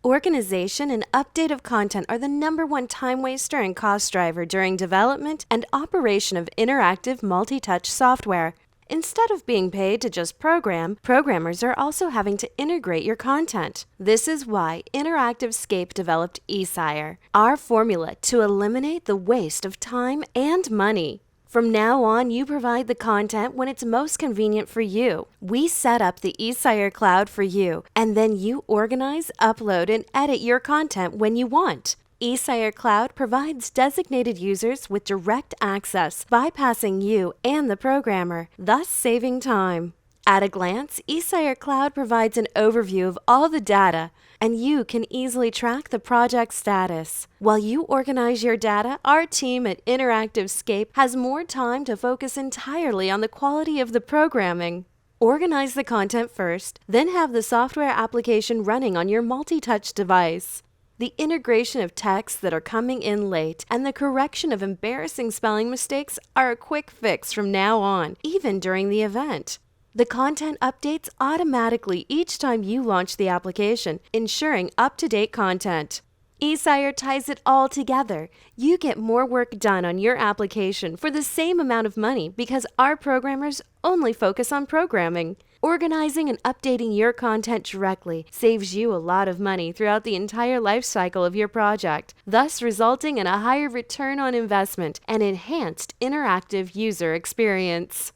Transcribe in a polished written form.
Organization and update of content are the #1 time waster and cost driver during development and operation of interactive multi-touch software. Instead of being paid to just program, programmers are also having to integrate your content. This is why Interactive Scape developed Easire, our formula to eliminate the waste of time and money. From now on, you provide the content when it's most convenient for you. We set up the Easire cloud for you, and then you organize, upload, and edit your content when you want. Easire Cloud provides designated users with direct access, bypassing you and the programmer, thus saving time. At a glance, Easire Cloud provides an overview of all the data, and you can easily track the project status. While you organize your data, our team at Interactive Scape has more time to focus entirely on the quality of the programming. Organize the content first, then have the software application running on your multi-touch device. The integration of texts that are coming in late and the correction of embarrassing spelling mistakes are a quick fix from now on, even during the event. The content updates automatically each time you launch the application, ensuring up-to-date content. Easire ties it all together. You get more work done on your application for the same amount of money because our programmers only focus on programming. Organizing and updating your content directly saves you a lot of money throughout the entire life cycle of your project, thus resulting in a higher return on investment and enhanced interactive user experience.